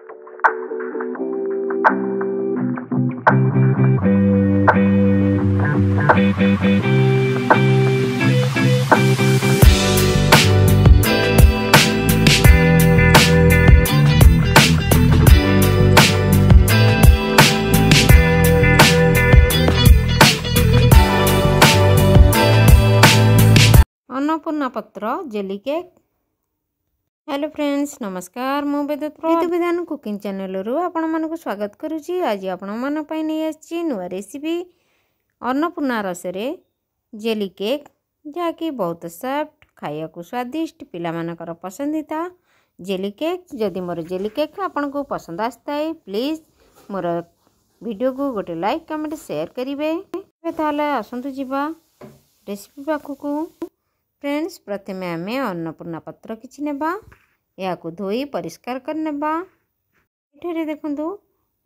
अन्नपूर्णा पत्र jelly cake. Hello friends नमस्कार मु विधान कुकिंग चैनल रु आपण मानक स्वागत करुच्ची। आज आपण मन पई नै आछि नुआ रेसिपी अन्नपूर्णा रसरे जेली केक, जहाँकि बहुत सॉफ्ट खाया को स्वादिष्ट पिला मानकर पसंदीदा जेली केक। जदि मोर जेली केक आपण को पसंद आस्ता है प्लीज मोर वीडियो को गोटे लाइक कमेंट शेयर करेंगे। ताले आसंतु जीवा रेसिपी पाखकू। फ्रेंड्स प्रथम आम अन्नपूर्णा पत्र किछि नेबा, या को धोई परिष्कार कर नेबा। एठारे देखंतु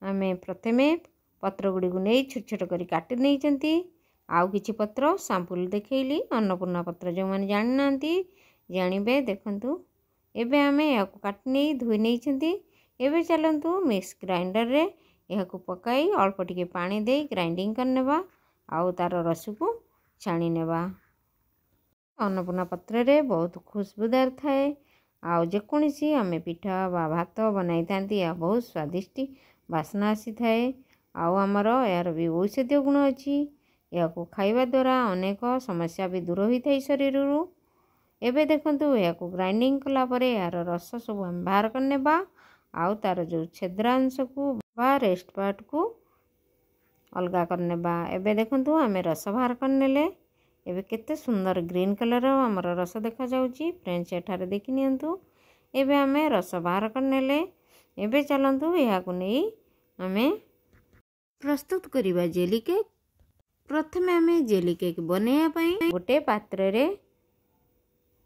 आमे प्रथमे पत्र गुडी को नै छोट छोट करी काटि नै चंती। आउ किछि पत्र सैंपल देखैली अन्नपूर्णा पत्र जो माने जानि नांती जानिबे। देखंतु एबे आमे या को काटि नै धोई नै चंती। एबे चलंतु मिक्स ग्राइंडर रे या को पकाई अल्प टिके पानी दे ग्राइंडिंग कर नेबा। आउ तार रस को छाणी नेबा। अन्नपूर्णा पत्र रे बहुत खुशबूदार थाए। आउ जेकोसी आमे पिठा बा भात बनाई थांती या बहुत स्वादिष्ट बासना आसी थाए। आउ आमर यार भी औषधीय गुण अच्छी। या को खाइबा द्वारा अनेक समस्या भी दूर होई थाई शरीर रु। एबे देखंतु या को ग्राइंडिंग कला परे यार रस सब हम बाहर कर नेबा। आउ तार जो छेद्रांश को बा रेस्ट पार्ट को अलगा कर नेबा। एबे देखंतु आमे रस बाहर कर नेले। एबे केते सुंदर ग्रीन कलर आमर रस देखा जाउची। फ्रेंड्स एठारे देखि नियंतु। एबे आमे रस बाहर कर नेले। एबे चलंतु या को नै आमे प्रस्तुत करिबा जेली केक। प्रथमे आमे जेली केक बनेया पई गोटे पात्र रे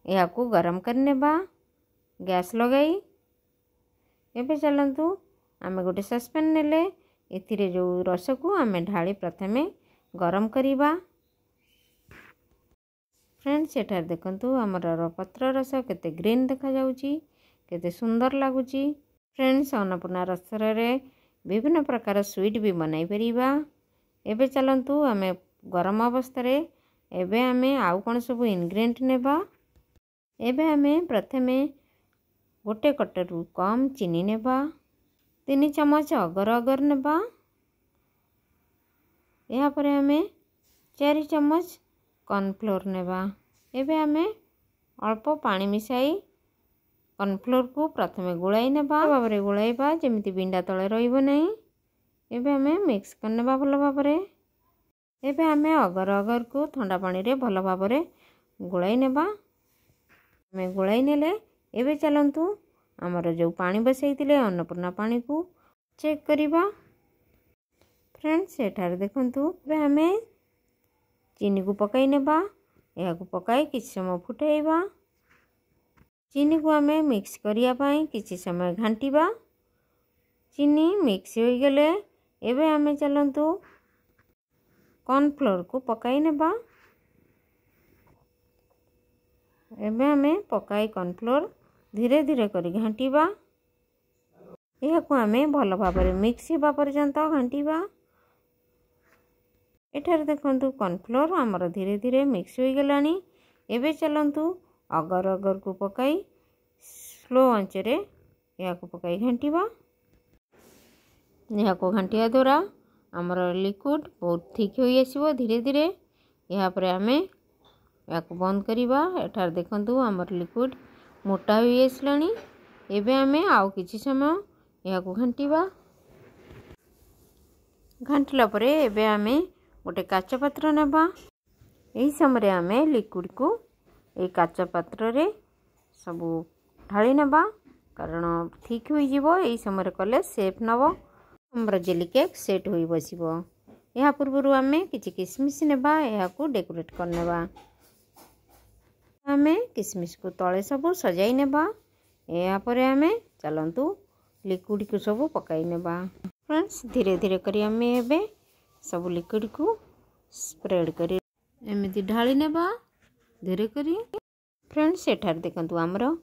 या को गरम कर नेबा गैस लगाई। एबे चलंतु आमे गोटे सस्पेन नेले। एथिरे जो रस को आमे ढाली प्रथमे गरम करिबा। फ्रेंड्स एठार देखंतु आमर पत्र रस केते ग्रीन देखा जाउची, केते सुंदर लागुची। फ्रेंड्स अन्नपूर्णा रस रे विभिन्न प्रकार स्वीट भी बनाई परिबा। एबे चलंतु आमे गरम अवस्था रे एबे आमे आउ कोन सब इंग्रेडिएंट नेबा। एबे आमे प्रथमे गोटे कटरु कम चीनी नेबा। 3 चम्मच अगर अगर नेबा। या परे आमे 4 चम्मच कॉर्नफ्लोर नेबा। एबे आमे अल्प पानी मिसाई कॉर्नफ्लोर को प्रथमे गुलाई नेबा। भाबरे गुलाइबा जेमिति बिंडा तळे रहिबो नै। एबे आमे मिक्स कर नेबा भलो भाबरे। एबे आमे अगर अगर को ठंडा पानी रे भलो भाबरे गुलाई नेबा। आमे गुलाई नेले। एबे चलंतु हमर जो पानी बसैतिले अन्नपूर्णा पानी को चेक करिबा। फ्रेंड्स एठार देखंतु एबे आमे चीनी को पकाई नेबा। या को पकाई किछ समय फुटाइबा। चीनी को आमे मिक्स करिया पाई किछ समय घांटीबा। चीनी मिक्स होई गेले एबे आमे चलंतु कॉर्नफ्लोर को पकाई नेबा। एबे आमे पकाई कॉर्नफ्लोर धीरे धीरे करी घांटीबा। या को आमे भलो भाबरे मिक्स हेबा पर्यंत घांटीबा। एठारे देखंतु कॉर्नफ्लोर आमर धीरे धीरे मिक्स होई गेलानी। एबे चलंतु अगर अगर को पकाई स्लो आंच रे या को पकाई घांटीबा। या को घांटिया द्वारा आमर लिक्विड बहुत ठीक होई आसीबो धीरे धीरे। या परे आमे या को बंद करिबा। एठार देखंतु आमर लिक्विड मोटा होई आसलानी। एबे आमे आउ किछि समय या को घांटीबा। घांटला परे एबे आमे गोटे काच पात्र नेबा। एही समय आमे लिक्विड को ए काच पात्र रे सब ढाली नेबा, कारण ठीक होई जिवो। एही समय कले सेफ नबो हमर जेली केक सेट होई बसिबो। या पूर्वरु आमे किछि किसमिस नेबा। या को डेकोरेट कर नेबा। आमे किसमिस को तळे सब सजाई नेबा। या परे आमे चलंतु लिक्विड को सब पकाई नेबा। फ्रेंड्स धीरे धीरे करी आमे एबे सब लिक्विड को स्प्रेड करी एमिति ढाली नेबा धीरे करी। फ्रेंड्स एठार देखंतु हमरो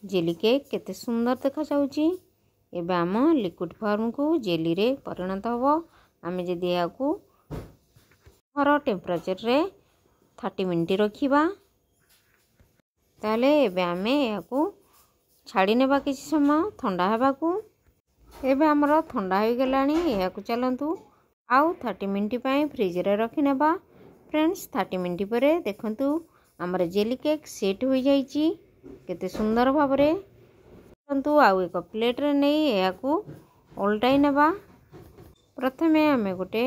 जेली केक केते सुंदर देखा जाउची। एबे आम लिक्विड फॉर्म को जेली रे परिणत हो। आम जदि या घर टेम्परेचर रे 30 मिनिट रखिबा ताले एबे आमे या छाड़ी नेबा किसी समय ठंडा हेबाकू। एबे हमर ठंडा हो गलानी या चलंतु आउ 30 मिनिट पई फ्रिज रे रखि नेबा। फ्रेंड्स 30 मिनिट परे देखंतु हमर जेली केक सेट हो जाईची केते सुंदर भाबरे। देखंतु आउ एक प्लेट रे नै या उल्टाई नेबा। प्रथमे आमे गोटे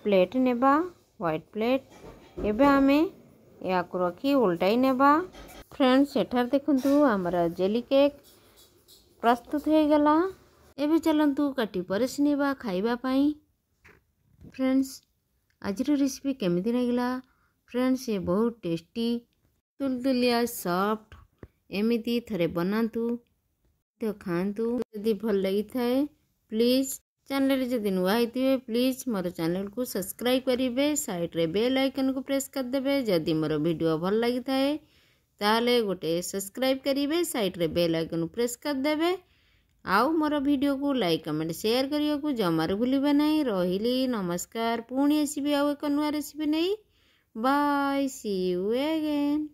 प्लेट नेबा व्हाइट प्लेट। एबे आमे या रखी उल्टाई नेबा। फ्रेंड्स एठार देखंतु हमर जेली केक प्रस्तुत हो गला। एबे चलंतु काटी परसनेबा खाइबा पाई। फ्रेंड्स आज रेसिपी केमिति लागिला? फ्रेंड्स ये बहुत टेस्टी तुलतुलिया सॉफ्ट एमिति थरे बनातु तो खातु। यदि भल लगी थाए प्लीज चैनल जदि नुआ होइतिबे प्लीज मोर चैनल को सब्सक्राइब करिवे। साइड रे बेल आइकन को प्रेस कर देबे। जदि मोर वीडियो भल लगी थाए ताले गोटे सब्सक्राइब करिवे। साइड रे बेल आइकन प्रेस कर देबे। आउ मोर वीडियो को लाइक कमेंट शेयर करियो को जमार भूलिबे नहीं। रहिली नमस्कार। पुणी आसीबे आउ एक नुआ रेसिपी नहीं। Bye see you again.